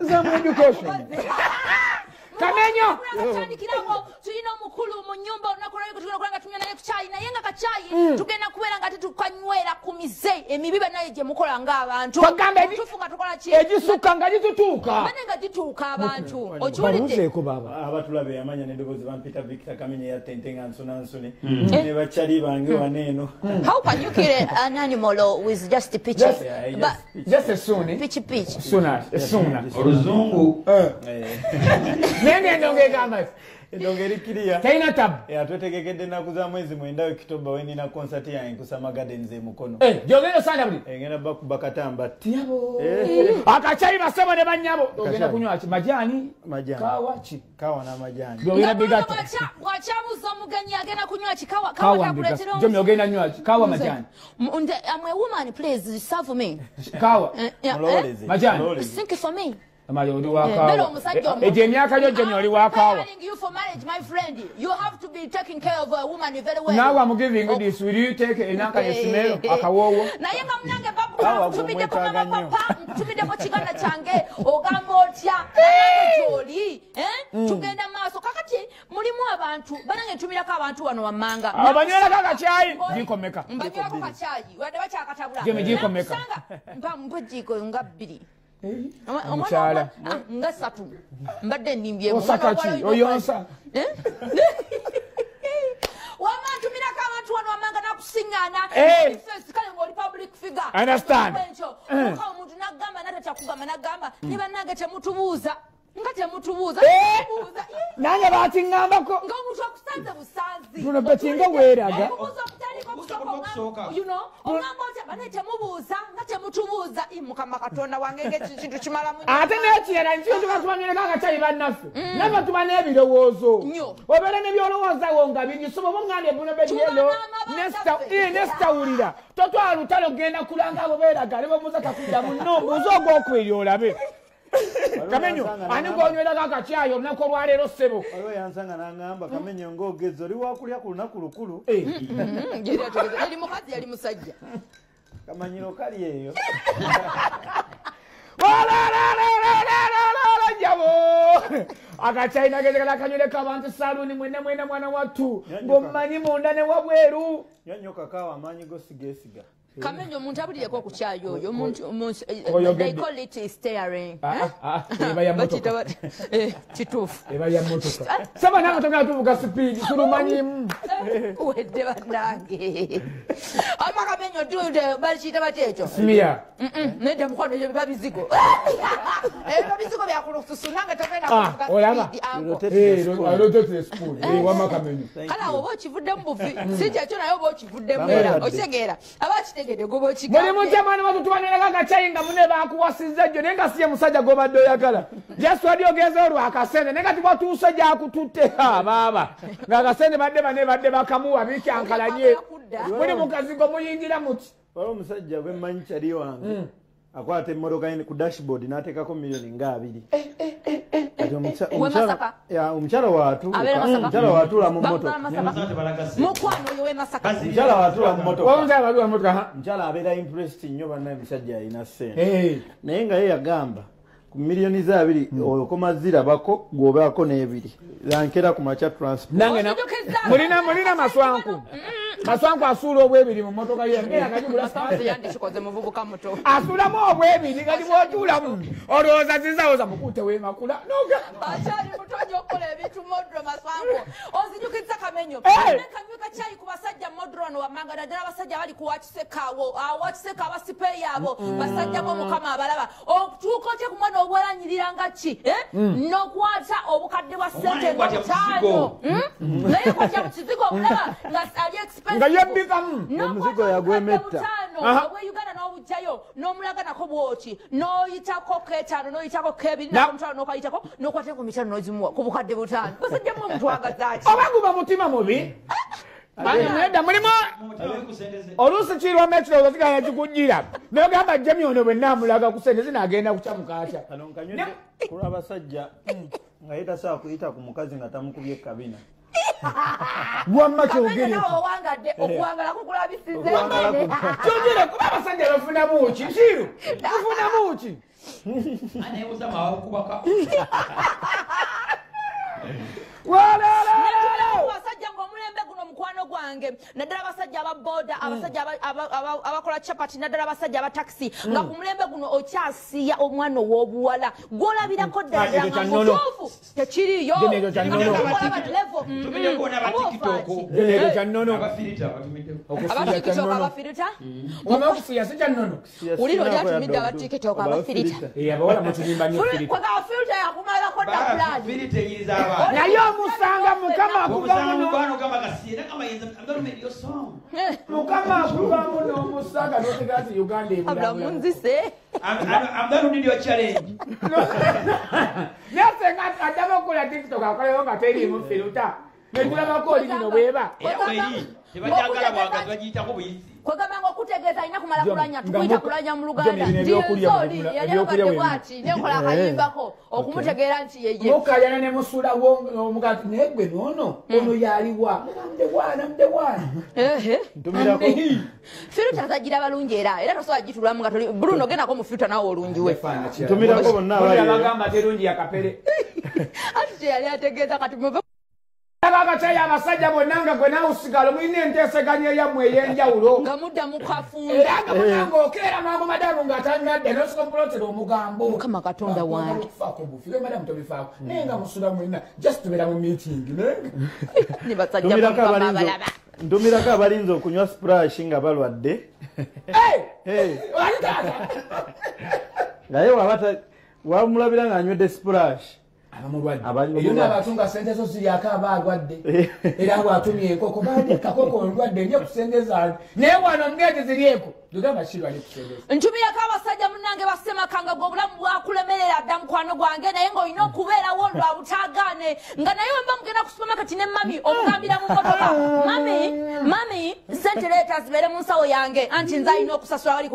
Some education. Kamenyo. Kirako tulina omukulu mu nyumba onakola kutuna kulanga tumya naye kuchai na yenga kacaayi tugenda kuwera ngati tukanywera kumize emibiba naye je mukola nga abantu tufunga tukola ki Ejisuka nga jitutuuka manenga jituuka abantu okiwulidde ko baba abatulabe yamanya nedogozi bampita Victor Kamenye ya tentenga nsone ne bachali bange waneeno. How can you kill an animal with just a pitch? Just a suni pitch suna Oruzungu nenge ndonge gamba Ndongeri kiriya taina tab twetegekede naku za mwezi mwenda Oktoba we nina concert yange ku Sama Gardens Mukono jogero sana buli ngenda bakatamba tiabo akacaayi basebo ne banyabo ogenda kunywa ki majani kawa na majani jogera bigata wachamuza muganyi agenda kunywa ki kawa na kuletera jomi ogenda nywa ki kawa majani I'm a woman, please serve me kawa majani think for me. Emyaka gyo gye oli wakawa. You for marriage, my friend. You have to be taking care of a woman very well. Now I'm giving you this. Will you take enaka yesimero akawowo? Na yenga mnange babu tumide ko papa tumide ko kiganda kyange ogamba otya joli tugenda maaso kakati mulimu abantu banange tumira abantu wano wamanga. Abanywera kacaayi jikomeka. Mbanywera kacaayi wadde bakyakatabula. Gye jikomeka. Mpa mpejiko nga 2. Omukyala nga 3 mbadde nimbye osakaki oyonsa wamantu miraka abantu wano wamanga nakusingana first kale ngoli public figure understand uka omuntu nagamba natatya kugamba nagamba ne bannange temutubuuza nga temutubuuza nange batingambako nga omuntu akusanze busanzi buno betinga weeraga omwanga otya bane temubuuza nga temutubuuza mukama katonda wange ng'ekintu kimala ate n'ekirala nkiyotuka tubanywereko akacaayi bannaffe naffe tuba n'ebirowoozo obeera n'ebyolowoozawo nga binyisobola omwanda ebuno beryelo nesitawulira totwala lutalo genda kulanga abo beeraga ne bomuza kakudda muno mbuuza ogwokubiri olabe Kamenyo ani gonywerako akacaayi olunaku olwaleero ssebo waliwo yansanga n'aŋŋamba Kamenyo ng'ogezi oli wakulya ku lunaku lukulu yali mukazi yali musajja kamanyiro kali eyo jabo akacaayi nagezekala akanywereko abantu saluuni mwena mwana wattu ng'omumanyi munda ne wabweru nnyo kakaawa amaanyi go sigeesiga Kamenyo omuntu abulireko ku kyayi oyo omuntu they call it staring eba ya motoka kituufu eba ya motoka saba nange togenda tuvuga speed tulumanyimu wedde bannange ama Kamenyo tude bakiyita bati ekyo simiya nedda mukwano ebyo biba bizigo ebyo bizigo byakulususu nange togenda olaba rotate school wama Kamenyo kale awo oba okivuddemu buvi si kyekyo naye oba okivuddemu era okitegeera abakitegeera Muli mutemani watutubanywerako akacaayi nga mune bakuwasizza jjo naye nga siye musajja gobadde oyagala just wali ogezeho lwakasente naye nga tibwatuuse gyakututte baaba ng'akasente badde bakamuwa bikyankalanye muli mukazigo muyingira muti waliwo omusajja gwe mmanyi kyali wange akwata emmotoka ku dashboard n'ateekako miliyoni nga 2 omukyala waatuula mu mmotoka omukyala abeera impressed nnyo bannaye musajja alina ssente naye nga ye yagamba ku miliyoni za 2 okoma zirabako gwobaako n'ebiri zankera ku makya transport mulina maswanku maswanku asuula obwebiri mu mmotoka asuulamu obwebiri kati bw'otuulamu olowooza zizawoza mukute wemakula akyali mutonya okukola ebintu modro maswanku onzijukiza Kamenyo kanywe kacaayi ku basajja modro wano wammanga naddala abasajja bali ku wakisekaawo wakiseka abasipeeyi abo basajja b'omukama abalaba otuuka otya ku mwana obweranyirira nga ki n'okwata obukadde bwa ssente n'obutaano naye kwatya mu kizigo obulaba nga ali nga yebbikamu omuzigo yagwemetta obweyuganda n'obujjayo n'omulaga nako bwoti n'oyitako k'etaano n'oyitako k'ebiri n'omutwalo n'okayitako n'okwatako ku mitano n'ozimuwa ku bukadde butaano basajja mu omutwagazaaki oba guba mutima mubi nedda mulimu oluusi kirwamu ekirowoozo kiganya kikujjira n'ogamba jjemi ono bwe nnaamulaga ku sente zinaagenda kukyamuka atya kano nkanywe kulw'abasajja nga yetasobola kuyita ku mukazi nga tamukubye kabina wamma kyogere okuwangala kukulabisize kyogere kuba abasajja bafunamu ki nsiru bafunamu ki Ane usama wakubaka. Abasajja ng'omulembe guno mukwano gwange naddala abasajja ababoda abasajja abakola chapati naddala abasajja aba taxi nga ku mulembe guno okyasiya omwana ow'obuwala gw'olabirako ddala nga mutuufu tekiriyo abafirita uliro oli atumidde abatikitooko abafirita abafirita yakumalako ddapulani naye omusanga mukama mukama akuvamu n'omusanga notegera ti Uganda ebulamunzise nasenga adama okukola tiktok akolewo nga teriimu firuta netulabako oli bino bweba kwegamba nga okutegeeza alina kumala kulanya tukuyita kulanya mu Luganda ndinsoli yali abadde bwati nekola akayimbako okumutegeera nti yeye mukalyana ne musulawo omugati naye gwe noono ono yaliwa mudebwana ntumirako firuta tagira balungi era tosobola gitulamu nga toli Bruno gendako mu firuta nawe olungi we ntumirako bonna abagamba terungi yakapere ati teyali ategeeza kati abakacaayi abasajja bonna nga gwe nawe usigala mulina enteeseganya eyammwe ey'enjawulo nga mudda mukafunda era nga munanga okeera mangu madamu ng'atanadde nosikopulotera omugambo Mukama Katonda wange okufaako bufiwe madamu tobifaako naye nga musula mwena just tubeera mu meeting ne basajja abalaba ntumirako abalinza okunywa splash nga balwadde naye wamulabira ng'anywedde splash eyo n'abatunga sente zo ziryako aba alwadde era bw'atumya enkoko baali kakoko olwadde nyo kusengeza naye wano mugezi ziryeko tugamba kirwali kusengeza ntumiyako abasajja munnange basemakanga gwe obulamu bwakulemerera dda mukwano gwange naye ng'olina okubeerawo lwa butaagaane nga naye wemba mugenda ku supermarket ne mami omugambira mu motoka mami sente leeta zibeere mu nsawo yange anti nze alina okusasula wali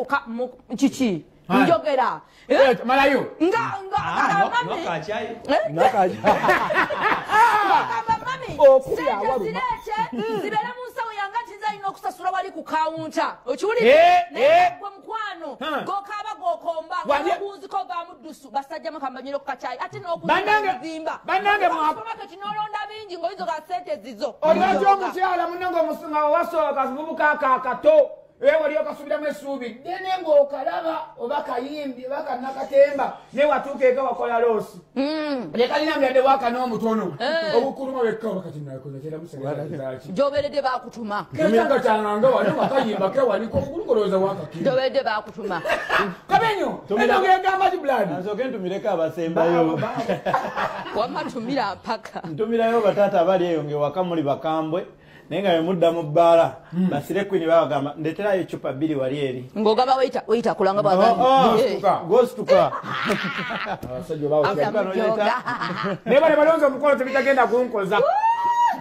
kiki njogera malayo zibeera mu nsawo yange nti nze alina okusasula wali ku kawunta okiwulire naye gwe mukwano gokaaba gokomba obuuziko bamuddusu basajja mukambanyiro ku kacaayi ate n'okuzimba supermarket n'olonda bingi ng'oyizo ga sente zizo olwaki omukyala munange omusunga wasooka vubuka akato wali okasubiramu essuubi dene ng'okalaba oba kayimbi oba kannakatemba naye watuuka eka wakola loosi lekalina myadde waka n'omutono obukuluma bekka wakati nakonakyeramusegeaki gyoberedde bakutuma kesanga kyanganga wali wakayimba kewaliko obulungolooza wakaki gyoberedde bakutuma kabenyo enogegamba ti buladi ansooke ntumireko abasembayo wamatumira mpaka ntumirayo bataata abali eyo ngewaka muli bakambwe naye nga bemudda mu bbaala basire kwini babagamba ndeterayo ecupa bbiri wali eri ng'ogamba weyita kulanga gosituka naye bale balonza omukolo tebitagenda kunkoza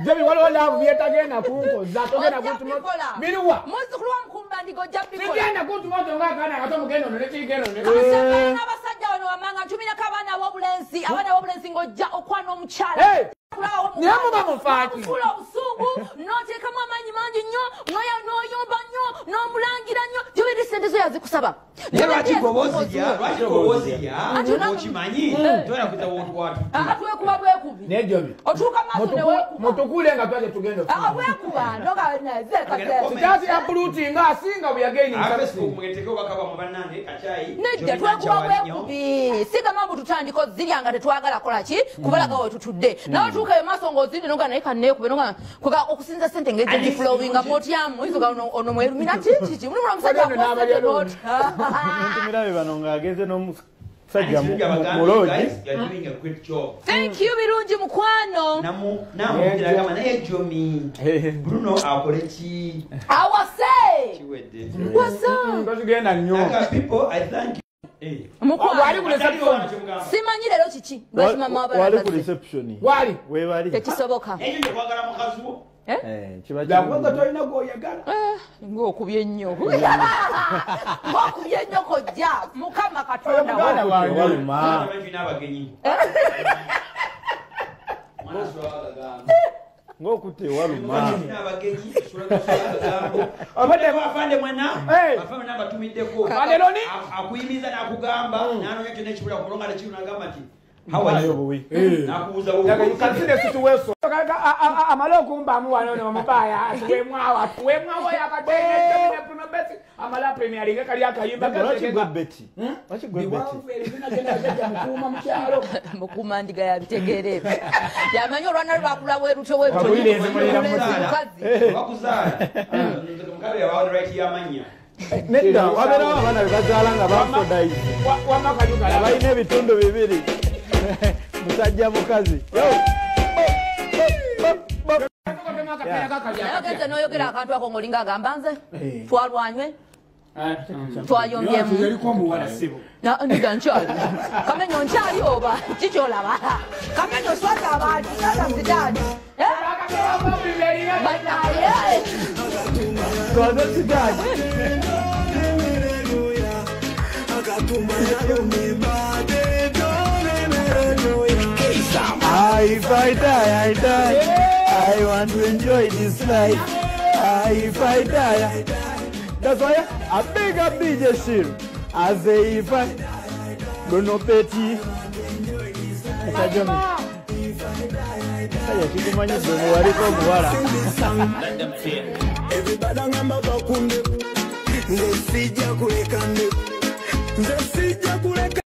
Jami waliwo laavu byetagenda kunkoza togenda kuntuma biriwa muzzukulu wa mukumbandigo ojja bikola bigenda kuntuma tongakaana akato mugendo no nekigendo n'abasajja bano wamanga ntumirako abaana b'obulenzi ng'ojja okwana omukyala naye muba mufaaki fula obusuugu n'oteekamu amaanyi mangi nnyo n'oyomba nnyo n'omulangira nnyo gyobere sente zo yazikusaba twekuba bwekubi naye Jomi otuuka maaso newekuba mutukule nga twage tugenda bwekuba sitaasi ya puluti nga asinga buyageni nedda twekuba bwekubi sigamba mbu tutandiko zirya nga tetwagala kolaki kubalaga we tutudde nawe tuuka maaso ng'ozindi noga naye kanneekube noga okusinza sente ngezigifulowinga mwotyamu oyinza ono mweruminati kiki mulimula omusajja ntumirabe bano ng'ageze n'omusajja muloogi thank you birungi mukwano naye Jomi Bruno akole ki awase kiwedde tozigenda nnyo simanyi leero kiki wali ku reception wali webali tekisoboka jakubaga tolina gwoyagala ng'okubye ennyo ng'okubye ennyo kojja mukama katonda waluma ng'okutte waluma n'abagenyi obadde afande mwana afande n'abatumiddeko akuyimiza n'akugamba n'anoonya kyonna ekibula kulonga nekiri n'agamba nti amala okumbamu wano nomubaya atuwemwawo atuwemwawo yakateenepunobesi amala premiaringa kali akayimba mukuma mukyalo mukuma ndiga yabitegeere yamanyi olwana lwakula bwerutyo bakuzaala mukabe yabawo right y'amanya nedda wabeerawo abaana bebazaala nga bafodayizi balina ebitundu bibiri musajja mukazi nayogenze noyogera akantu ako ngaolinga agamba nze twalwanywe twayombyemu ndiga nkyali kamenyo nkyali oba kikyolaba kamenyo swata abantu sidani banaye twaze sidani If I die, I die. I want to enjoy this life. If I die, that's why I beg a big shield. I say if I don't know petty. Everybody